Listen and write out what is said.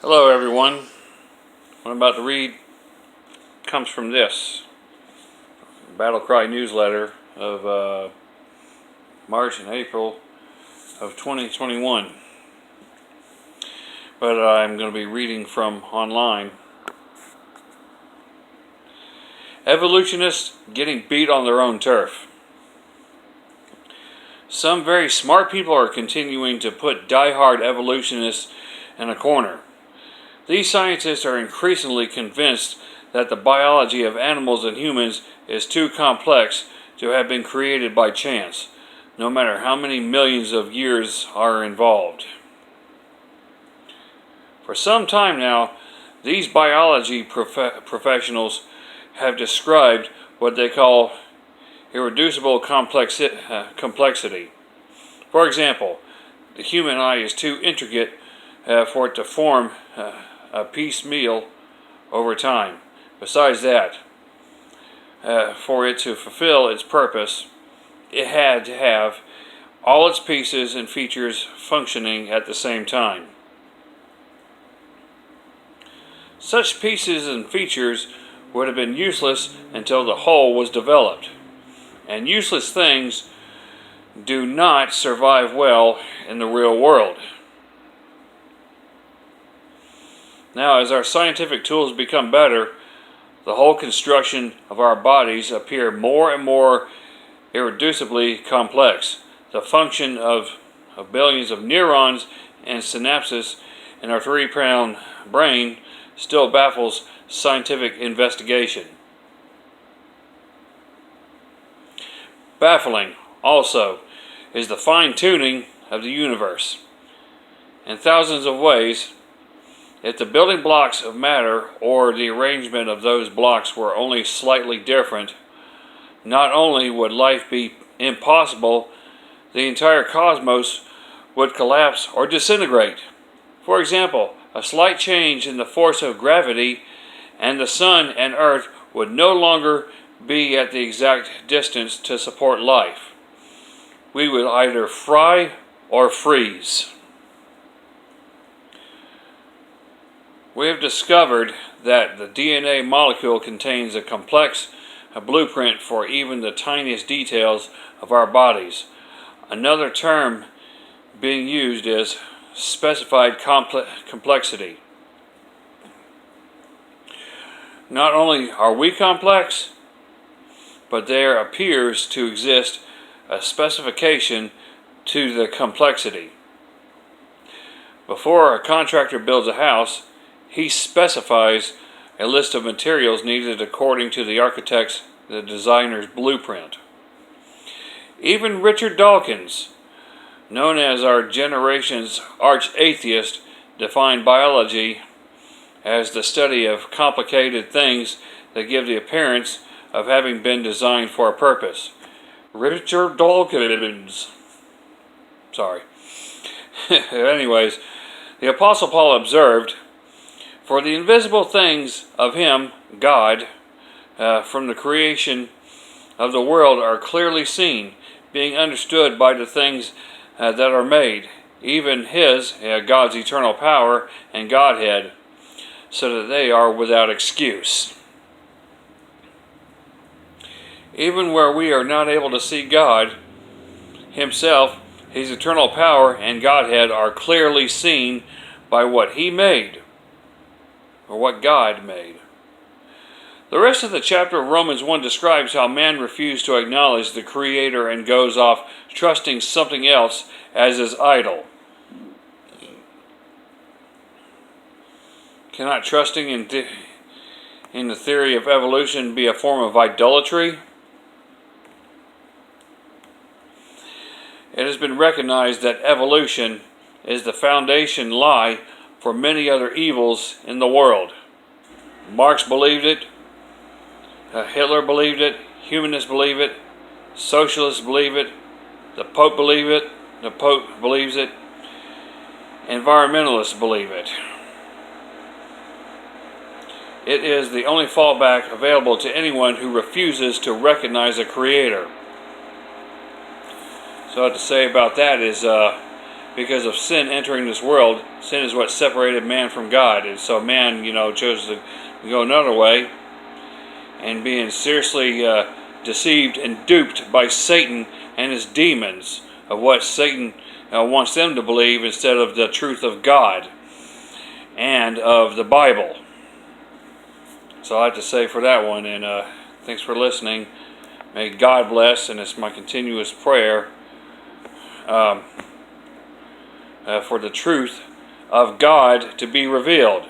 Hello everyone. What I'm about to read comes from this Battle Cry newsletter of March and April of 2021. But I'm going to be reading from online. Evolutionists getting beat on their own turf. Some very smart people are continuing to put die-hard evolutionists in a corner. These scientists are increasingly convinced that the biology of animals and humans is too complex to have been created by chance, no matter how many millions of years are involved. For some time now, these biology professionals have described what they call irreducible complexity. For example, the human eye is too intricate for it to form a piecemeal over time. Besides that, for it to fulfill its purpose, it had to have all its pieces and features functioning at the same time. Such pieces and features would have been useless until the whole was developed. And useless things do not survive well in the real world. Now, as our scientific tools become better, the whole construction of our bodies appear more and more irreducibly complex. The function of billions of neurons and synapses in our 3-pound brain still baffles scientific investigation. Baffling, also, is the fine-tuning of the universe. In thousands of ways, if the building blocks of matter or the arrangement of those blocks were only slightly different, not only would life be impossible, the entire cosmos would collapse or disintegrate. For example, a slight change in the force of gravity and the sun and earth would no longer be at the exact distance to support life. We would either fry or freeze. We have discovered that the DNA molecule contains a complex blueprint for even the tiniest details of our bodies. Another term being used is specified complexity. Not only are we complex, but there appears to exist a specification to the complexity. Before a contractor builds a house, he specifies a list of materials needed according to the designer's blueprint. Even Richard Dawkins, known as our generation's arch-atheist, defined biology as the study of complicated things that give the appearance of having been designed for a purpose. Richard Dawkins. Sorry. Anyways, the Apostle Paul observed, "For the invisible things of him, God, from the creation of the world are clearly seen, being understood by the things that are made, even his, God's eternal power and Godhead, so that they are without excuse." Even where we are not able to see God himself, his eternal power and Godhead are clearly seen by what he made, or what God made. The rest of the chapter of Romans 1 describes how man refused to acknowledge the Creator and goes off trusting something else as his idol. Cannot trusting in the theory of evolution be a form of idolatry? It has been recognized that evolution is the foundation lie for many other evils in the world. Marx believed it, Hitler believed it, humanists believe it, socialists believe it, the Pope believes it, environmentalists believe it. It is the only fallback available to anyone who refuses to recognize a creator. So what to say about that is because of sin entering this world. Sin is what separated man from God, and so man, chose to go another way, and being seriously deceived and duped by Satan and his demons of what Satan wants them to believe instead of the truth of God and of the Bible. So I have to say for that one, and thanks for listening. May God bless, and it's my continuous prayer for the truth of God to be revealed.